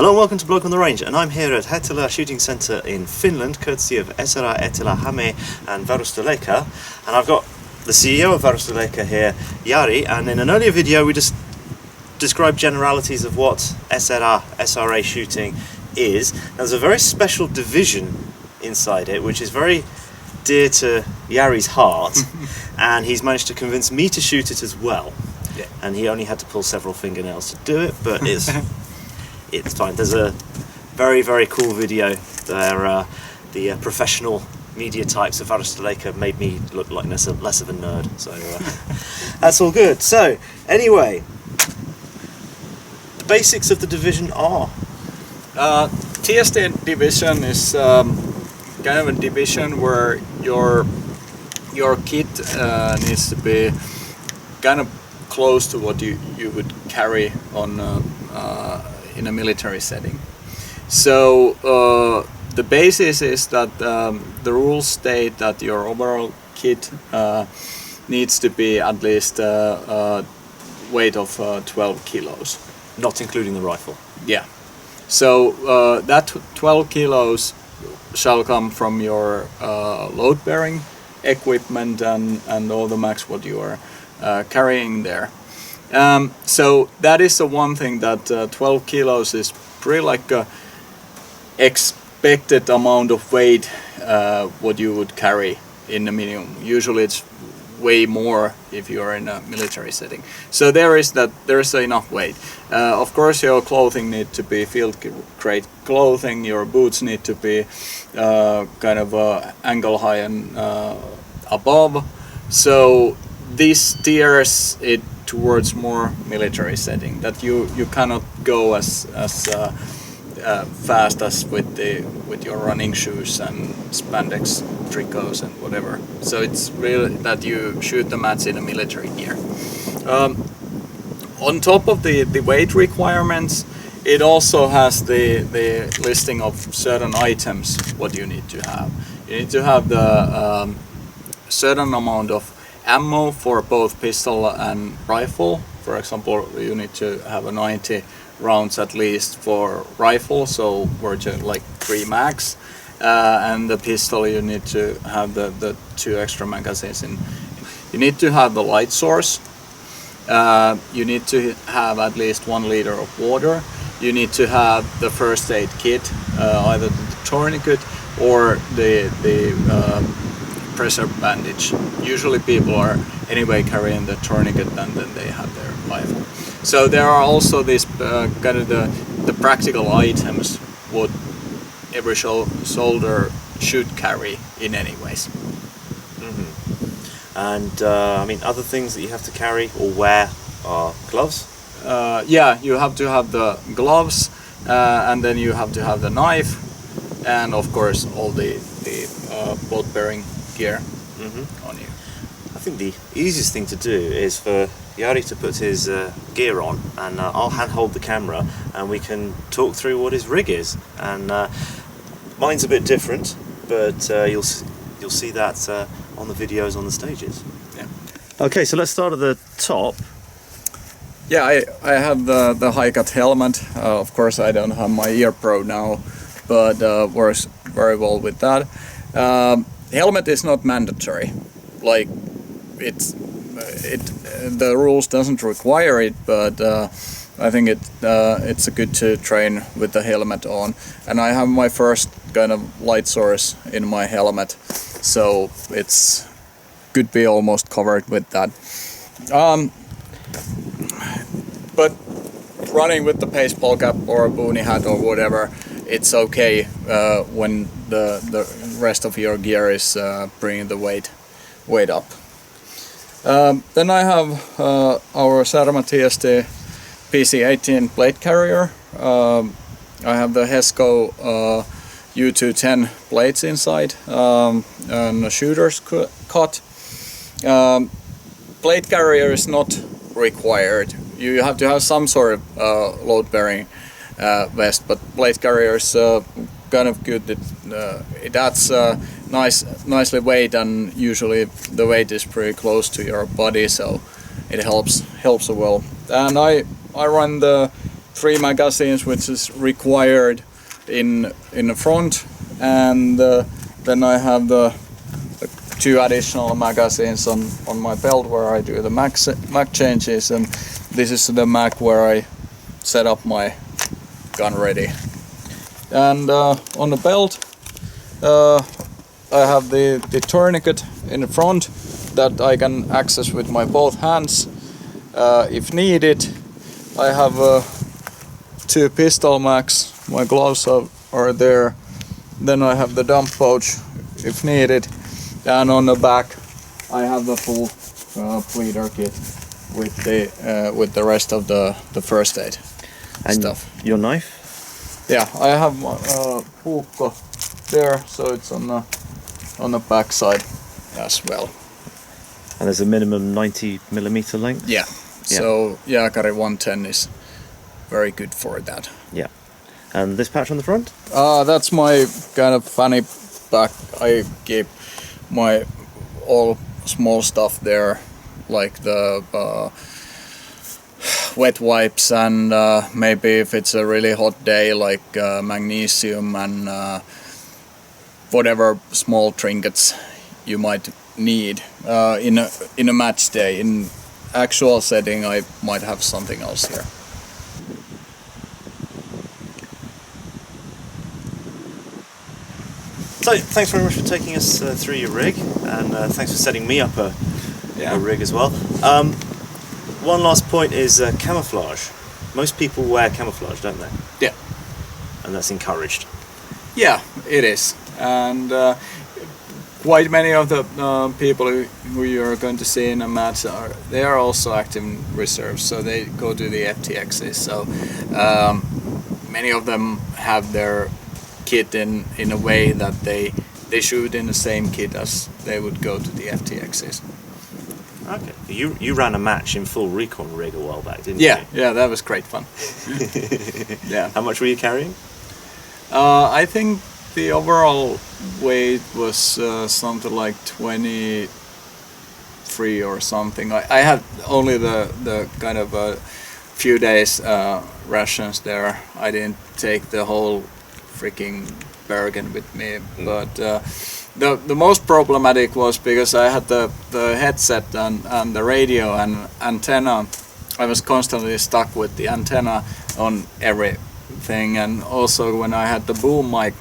Hello and welcome to Bloke on the Range, and I'm here at Hettila Shooting Centre in Finland, courtesy of SRA Hettila Häme and Varusteleka, and I've got the CEO of Varusteleka here, Jari, and in an earlier video we just described generalities of what SRA shooting is. Now, there's a very special division inside it which is very dear to Jari's heart and he's managed to convince me to shoot it as well. Yeah. And he only had to pull several fingernails to do it, but it's fine. There's a very, very cool video there. The professional media types of Varusteleka made me look like less of a nerd, so that's all good. So anyway, the basics of the division are TST division is kind of a division where your kit needs to be kind of close to what you would carry on in a military setting. So the basis is that the rules state that your overall kit needs to be at least weight of 12 kilos. not including the rifle. Yeah. So that 12 kilos shall come from your load-bearing equipment and all the max what you are carrying there. So that is the one thing that 12 kilos is pretty like a expected amount of weight what you would carry in the minimum. Usually it's way more if you are in a military setting. So there's enough weight. Of course your clothing need to be field grade clothing, your boots need to be kind of ankle high and above. So this steers it towards more military setting, that you cannot go as fast as with your running shoes and spandex tricots and whatever. So it's really that you shoot the mats in a military gear. On top of the weight requirements, it also has the listing of certain items what you need to have. You need to have the certain amount of ammo for both pistol and rifle. For example, you need to have a 90 rounds at least for rifle, so we're just like 3 mags, and the pistol you need to have the 2 extra magazines in. You need to have the light source, you need to have at least 1 liter of water, you need to have the first aid kit, either the tourniquet or the pressure bandage. Usually people are anyway carrying the tourniquet and then they have their rifle. So there are also these kind of the practical items what every soldier should carry in any ways. Mm-hmm. And I mean, other things that you have to carry or wear are gloves? Yeah, you have to have the gloves, and then you have to have the knife, and of course all the load-bearing gear on you. I think the easiest thing to do is for Jari to put his gear on, and I'll handhold the camera and we can talk through what his rig is. And mine's a bit different, but you'll see that on the videos on the stages. Yeah. Okay, so let's start at the top. Yeah, I have the high cut helmet. Of course I don't have my ear pro now, but works very well with that. Helmet is not mandatory, like the rules doesn't require it, but I think it's good to train with the helmet on. And I have my first kind of light source in my helmet, so it's could be almost covered with that. But running with the baseball cap or a boonie hat or whatever, it's okay when the rest of your gear is bringing the weight up. Then I have our SRA TST PC-18 plate carrier. I have the HESCO U210 plates inside and a shooter's cut. Plate carrier is not required. You have to have some sort of load-bearing vest, but plate carrier is kind of good. It adds nicely weight, and usually the weight is pretty close to your body, so it helps well. And I run the 3 magazines, which is required in the front, and then I have the 2 additional magazines on my belt where I do the mag changes, and this is the mag where I set up my gun ready. And on the belt I have the tourniquet in the front that I can access with my both hands if needed. I have 2 pistol mags, my gloves are there. Then I have the dump pouch if needed, and on the back I have the full pleater kit with the rest of the first aid And stuff. your knife? Yeah, I have my puukko there, so it's on the back side as well. And there's a minimum 90mm length? Yeah. So Jari 110 is very good for that. Yeah. And this patch on the front? That's my kind of fanny pack. I keep my all small stuff there, like the wet wipes and maybe if it's a really hot day, like magnesium and whatever small trinkets you might need in a match day. In actual setting, I might have something else here. So thanks very much for taking us through your rig, and thanks for setting me up a rig as well. One last point is camouflage. Most people wear camouflage, don't they? Yeah. And that's encouraged. Yeah, it is. And quite many of the people who you're going to see in a match they are also active in reserves, so they go to the FTXs. So many of them have their kit in a way that they shoot in the same kit as they would go to the FTXs. Okay. You ran a match in full recon rig a while back, didn't you? Yeah, that was great fun. Yeah. How much were you carrying? I think the overall weight was something like 23 or something. I had only the kind of few days rations there. I didn't take the whole freaking Bergen with me, but the most problematic was because I had the headset and the radio and antenna. I was constantly stuck with the antenna on everything, and also when I had the boom mic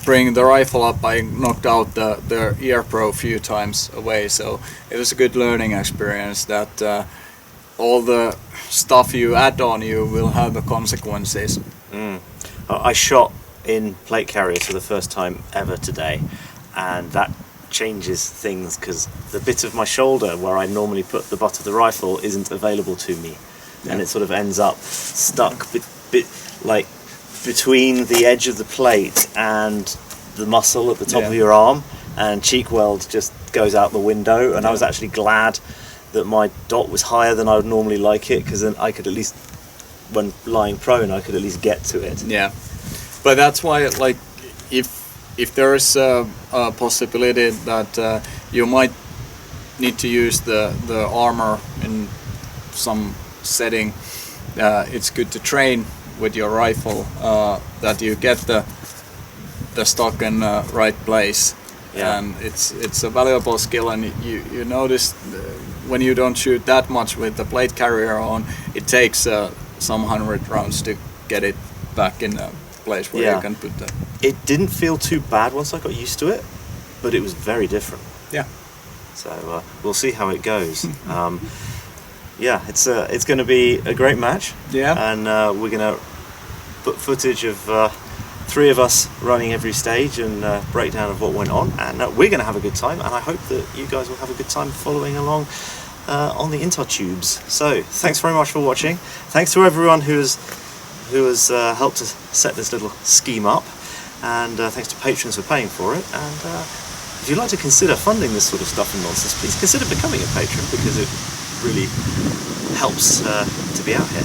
bring the rifle up, I knocked out the ear pro a few times away, so it was a good learning experience that all the stuff you add on you will have the consequences. I shot in plate carriers for the first time ever today, and that changes things because the bit of my shoulder where I normally put the butt of the rifle isn't available to me, and it sort of ends up stuck like between the edge of the plate and the muscle at the top of your arm, and cheek weld just goes out the window. And I was actually glad that my dot was higher than I would normally like it, because then I could at least, when lying prone, I could at least get to it. Yeah, but that's why, like, if there is a possibility that you might need to use the armor in some setting, it's good to train with your rifle that you get the stock in the right place. And it's a valuable skill, and you notice when you don't shoot that much with the plate carrier on, it takes some 100 rounds to get it back in a place where you can put that. It didn't feel too bad once I got used to it, but it was very different. Yeah. So we'll see how it goes. It's going to be a great match. Yeah. And we're going to put footage of 3 of us running every stage and breakdown of what went on, and we're going to have a good time, and I hope that you guys will have a good time following along on the Intertubes. So thanks very much for watching. Thanks to everyone who has helped us set this little scheme up, and thanks to patrons for paying for it. And if you'd like to consider funding this sort of stuff and nonsense, please consider becoming a patron, because it really helps to be out here.